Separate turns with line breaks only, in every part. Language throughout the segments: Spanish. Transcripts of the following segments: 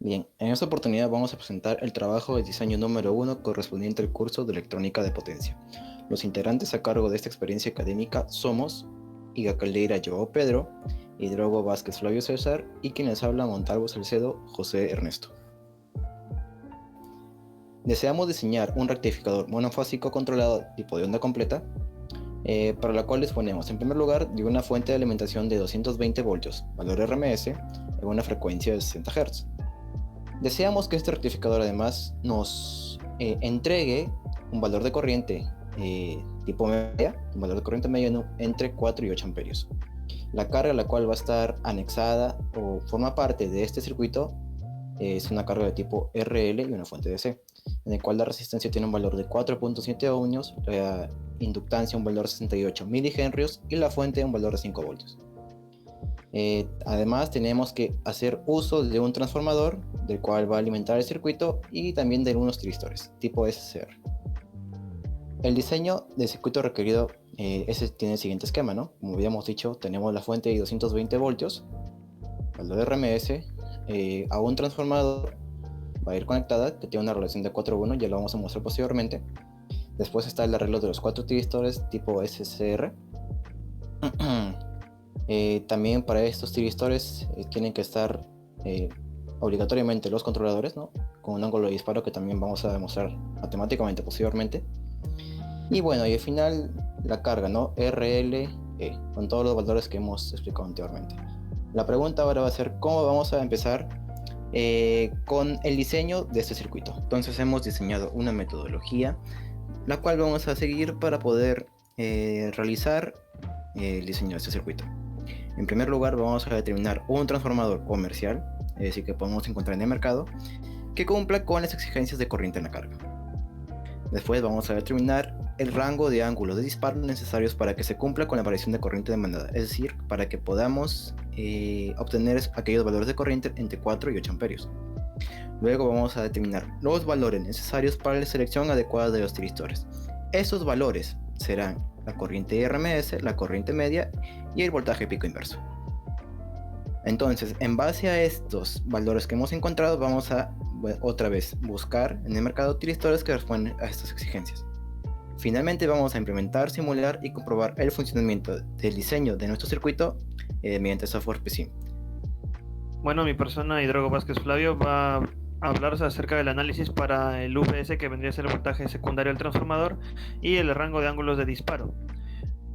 Bien, en esta oportunidad vamos a presentar el trabajo de diseño número 1 correspondiente al curso de electrónica de potencia. Los integrantes a cargo de esta experiencia académica somos Iga Caldeira Joao Pedro, Hidrogo Vázquez Flavio César y quien les habla Montalvo Salcedo José Ernesto. Deseamos diseñar un rectificador monofásico controlado tipo de onda completa, para la cual disponemos en primer lugar de una fuente de alimentación de 220 voltios, valor RMS, en una frecuencia de 60 Hz. Deseamos que este rectificador además nos entregue un valor de corriente tipo media, un valor de corriente media entre 4 y 8 amperios. La carga a la cual va a estar anexada o forma parte de este circuito es una carga de tipo RL y una fuente DC, en el cual la resistencia tiene un valor de 4.7 ohmios, la inductancia un valor de 68 milihenrios y la fuente un valor de 5 voltios. Además tenemos que hacer uso de un transformador del cual va a alimentar el circuito y también de unos tristores tipo SCR. El diseño del circuito requerido tiene el siguiente esquema, ¿no? Como habíamos dicho, tenemos la fuente de 220 voltios, valor de RMS, a un transformador va a ir conectada que tiene una relación de 4:1, ya lo vamos a mostrar posteriormente. Después está el arreglo de los 4 tristores tipo SCR. También para estos tristores tienen que estar obligatoriamente los controladores, ¿no? Con un ángulo de disparo que también vamos a demostrar matemáticamente posteriormente. Y bueno, y al final la carga, ¿no? RLE, con todos los valores que hemos explicado anteriormente. La pregunta ahora va a ser cómo vamos a empezar con el diseño de este circuito. Entonces hemos diseñado una metodología la cual vamos a seguir para poder realizar el diseño de este circuito. En primer lugar vamos a determinar un transformador comercial, es decir, que podemos encontrar en el mercado, que cumpla con las exigencias de corriente en la carga. Después vamos a determinar el rango de ángulos de disparo necesarios para que se cumpla con la variación de corriente demandada, es decir, para que podamos obtener aquellos valores de corriente entre 4 y 8 amperios. Luego vamos a determinar los valores necesarios para la selección adecuada de los tristores. Esos valores serán la corriente RMS, la corriente media y el voltaje pico inverso. Entonces, en base a estos valores que hemos encontrado, vamos a otra vez buscar en el mercado tristores que responden a estas exigencias. Finalmente vamos a implementar, simular y comprobar el funcionamiento del diseño de nuestro circuito mediante software PSIM.
Bueno, mi persona, Hidrogo Vázquez Flavio, va a hablar acerca del análisis para el VS, que vendría a ser el voltaje secundario del transformador, y el rango de ángulos de disparo.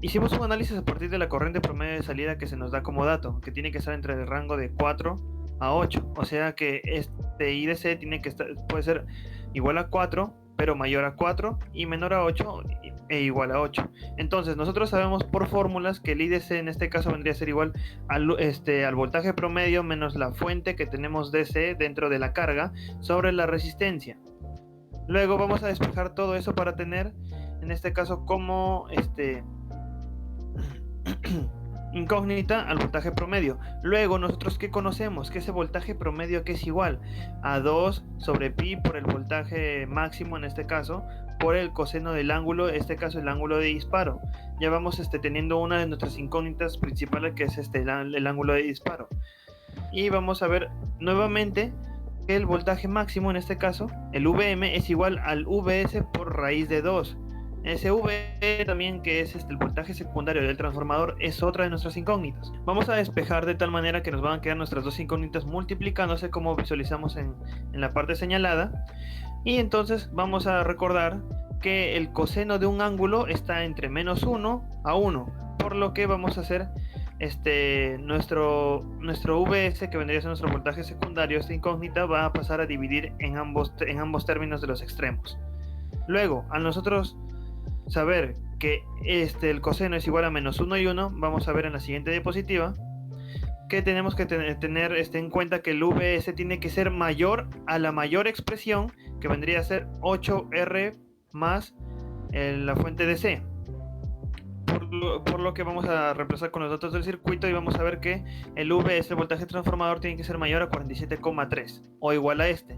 Hicimos un análisis a partir de la corriente promedio de salida que se nos da como dato, que tiene que estar entre el rango de 4 a 8, o sea que este IDC tiene que estar, puede ser igual a 4, pero mayor a 4 y menor a 8 e igual a 8. Entonces nosotros sabemos por fórmulas que el IDC en este caso vendría a ser igual al voltaje promedio menos la fuente que tenemos DC dentro de la carga sobre la resistencia. Luego vamos a despejar todo eso para tener en este caso como incógnita al voltaje promedio. Luego nosotros que conocemos que ese voltaje promedio que es igual a 2 sobre pi por el voltaje máximo, en este caso por el coseno del ángulo, en este caso el ángulo de disparo. Ya vamos teniendo una de nuestras incógnitas principales, que es el ángulo de disparo, y vamos a ver nuevamente que el voltaje máximo, en este caso el VM, es igual al VS por raíz de 2. Ese V también, que es el voltaje secundario del transformador, es otra de nuestras incógnitas. Vamos a despejar de tal manera que nos van a quedar nuestras dos incógnitas multiplicándose, como visualizamos en la parte señalada. Y entonces vamos a recordar que el coseno de un ángulo está entre menos 1 a 1, por lo que vamos a hacer nuestro VS, que vendría a ser nuestro voltaje secundario, esta incógnita va a pasar a dividir en ambos términos de los extremos. Luego, al nosotros saber que el coseno es igual a menos 1 y 1, vamos a ver en la siguiente diapositiva que tenemos que tener en cuenta que el VS tiene que ser mayor a la mayor expresión, que vendría a ser 8R más la fuente de C. Por lo que vamos a reemplazar con los datos del circuito y vamos a ver que el VS, el voltaje transformador, tiene que ser mayor a 47,3 o igual a este.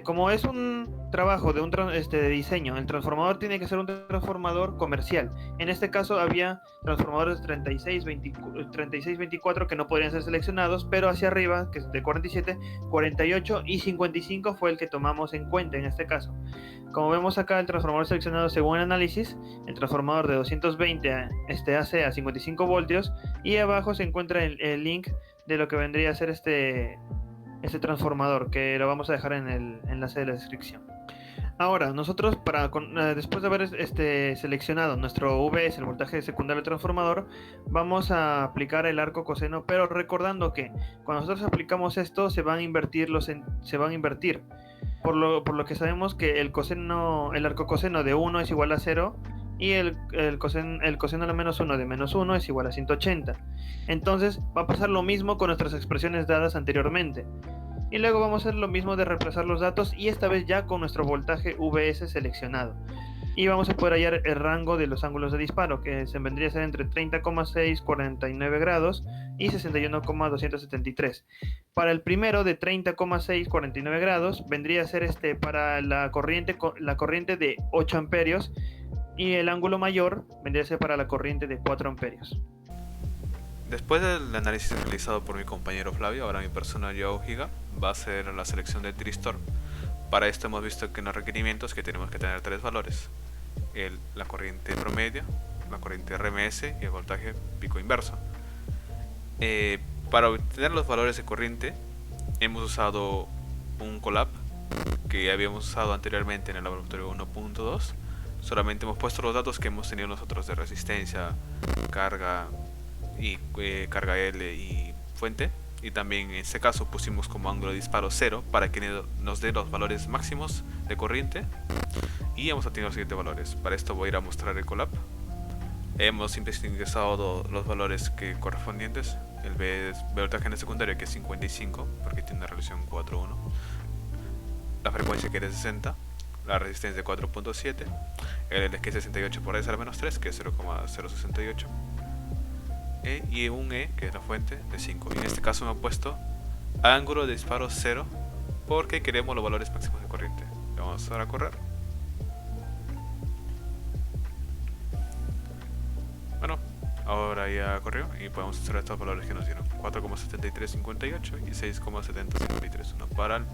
Como es un trabajo de de diseño, el transformador tiene que ser un transformador comercial. En este caso había transformadores 36, 24 que no podrían ser seleccionados, pero hacia arriba, que es de 47, 48 y 55 fue el que tomamos en cuenta en este caso. Como vemos acá, el transformador seleccionado según el análisis, el transformador de 220 AC a 55 voltios, y abajo se encuentra el link de lo que vendría a ser este transformador, que lo vamos a dejar en el enlace de la descripción. Ahora, nosotros después de haber seleccionado nuestro VS, el voltaje secundario del transformador, vamos a aplicar el arco coseno, pero recordando que cuando nosotros aplicamos esto se van a invertir por lo que sabemos que el arco coseno de 1 es igual a 0 y el coseno de menos 1 de menos 1 es igual a 180. Entonces va a pasar lo mismo con nuestras expresiones dadas anteriormente. Y luego vamos a hacer lo mismo de reemplazar los datos, y esta vez ya con nuestro voltaje VS seleccionado. Y vamos a poder hallar el rango de los ángulos de disparo, que se vendría a ser entre 30,649 grados y 61,273. Para el primero de 30,649 grados vendría a ser para la corriente de 8 amperios, y el ángulo mayor vendría a ser para la corriente de 4 amperios.
Después del análisis realizado por mi compañero Flavio, ahora mi persona Joao Giga va a hacer la selección del tiristor. Para esto hemos visto que en los requerimientos que tenemos que tener tres valores: la corriente promedio, la corriente RMS y el voltaje pico inverso. Para obtener los valores de corriente hemos usado un Colab que ya habíamos usado anteriormente en el laboratorio 1.2. Solamente hemos puesto los datos que hemos tenido nosotros de resistencia, carga y carga L y fuente, y también en este caso pusimos como ángulo de disparo 0 para que nos dé los valores máximos de corriente, y hemos obtenido los siguientes valores. Para esto voy a ir a mostrar el Colab. Hemos ingresado los valores correspondientes: el voltaje en el secundario, que es 55 porque tiene una relación 4:1, la frecuencia, que es de 60, la resistencia de 4.7, el L, que es 68 por 10 a la menos 3, que es 0,068, y un E, que es la fuente, de 5. Y en este caso me he puesto ángulo de disparo 0 porque queremos los valores máximos de corriente. Vamos ahora a correr. Bueno, ahora ya corrió y podemos hacer estos valores que nos dieron: 4,7358 y 6,7053, uno para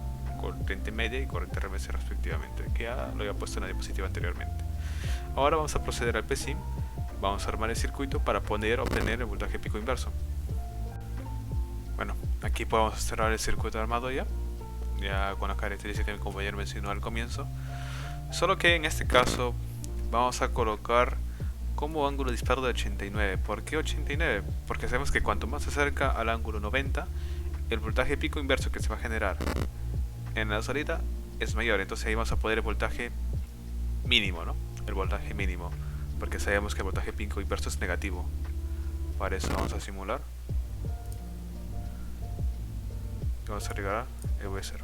corriente media y corriente RMS respectivamente, que ya lo había puesto en la diapositiva anteriormente. Ahora vamos a proceder al PSIM. Vamos a armar el circuito para obtener el voltaje pico inverso. Bueno, aquí podemos cerrar el circuito armado ya con las características que mi compañero mencionó al comienzo. Solo que en este caso vamos a colocar como ángulo de disparo de 89. ¿Por qué 89? Porque sabemos que cuanto más se acerca al ángulo 90, el voltaje pico inverso que se va a generar en la salida es mayor. Entonces ahí vamos a poner el voltaje mínimo, ¿no? El voltaje mínimo, porque sabemos que el voltaje pico inverso es negativo. Para eso vamos a simular. Vamos a agregar el V0.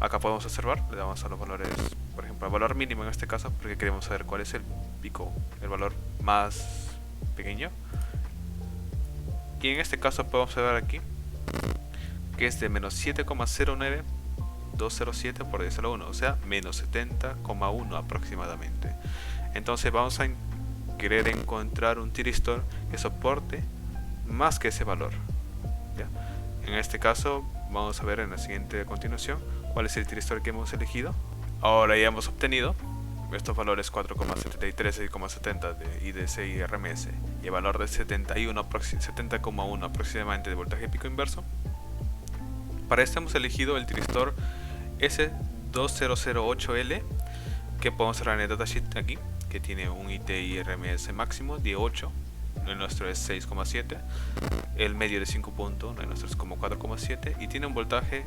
Acá podemos observar, le damos a los valores, por ejemplo, al valor mínimo en este caso, porque queremos saber cuál es el pico, el valor más pequeño. Y en este caso podemos ver aquí que es de menos 7,09207 por 10 a la 1, o sea, menos 70,1 aproximadamente. Entonces vamos a querer encontrar un tiristor que soporte más que ese valor, ¿ya? En este caso vamos a ver en la siguiente continuación cuál es el tiristor que hemos elegido. Ahora ya hemos obtenido estos valores: 4,73 y 6,70 de IDC y RMS, y el valor de 70,1 aproximadamente de voltaje pico inverso. Para esto hemos elegido el tiristor S2008L, que podemos cerrar en el datasheet aquí, que tiene un IT y RMS máximo de 8, el nuestro es 6,7, el medio de 5.1, el nuestro es como 4,7, y tiene un voltaje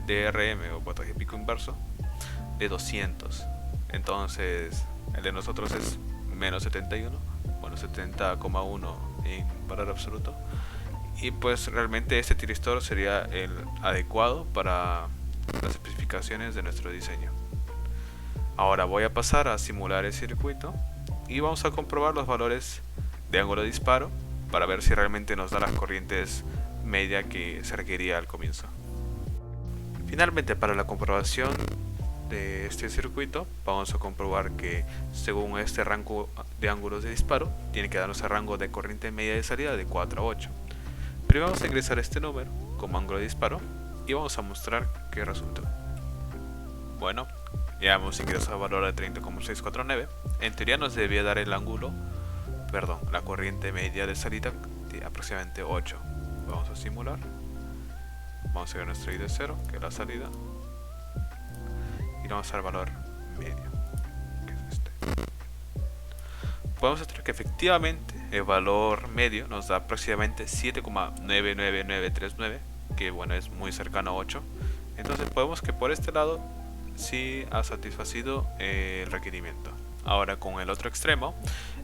de RM o voltaje pico inverso de 200. Entonces el de nosotros es menos 71, bueno, 70,1 en valor absoluto. Y pues realmente este tiristor sería el adecuado para las especificaciones de nuestro diseño. Ahora voy a pasar a simular el circuito y vamos a comprobar los valores de ángulo de disparo para ver si realmente nos da las corrientes media que se requería al comienzo. Finalmente, para la comprobación de este circuito, vamos a comprobar que según este rango de ángulos de disparo, tiene que darnos el rango de corriente media de salida de 4 a 8. Primero vamos a ingresar este número como ángulo de disparo y vamos a mostrar qué resultó. Bueno, ya hemos ingresado el valor de 30,649. En teoría nos debía dar el ángulo, perdón, la corriente media de salida de aproximadamente 8. Vamos a simular. Vamos a ver nuestro I de 0, que es la salida. Y vamos al valor medio, que es este. Podemos ver que efectivamente el valor medio nos da aproximadamente 7,99939, que bueno, es muy cercano a 8. Entonces podemos que por este lado sí ha satisfacido el requerimiento. Ahora con el otro extremo,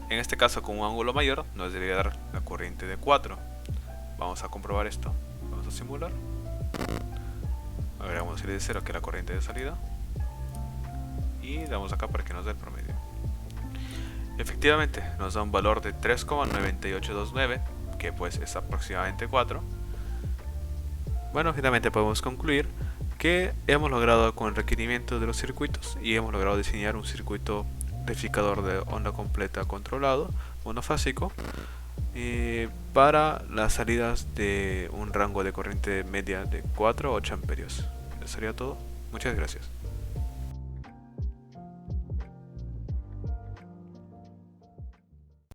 en este caso con un ángulo mayor, nos debería dar la corriente de 4. Vamos a comprobar esto. Vamos a simular. Agregamos el I de 0, que es la corriente de salida, y damos acá para que nos dé el promedio. Efectivamente nos da un valor de 3,9829, que pues es aproximadamente 4. Bueno, finalmente podemos concluir que hemos logrado con el requerimiento de los circuitos y hemos logrado diseñar un circuito rectificador de onda completa controlado, monofásico, para las salidas de un rango de corriente media de 4 a 8 amperios. Eso sería todo. Muchas gracias.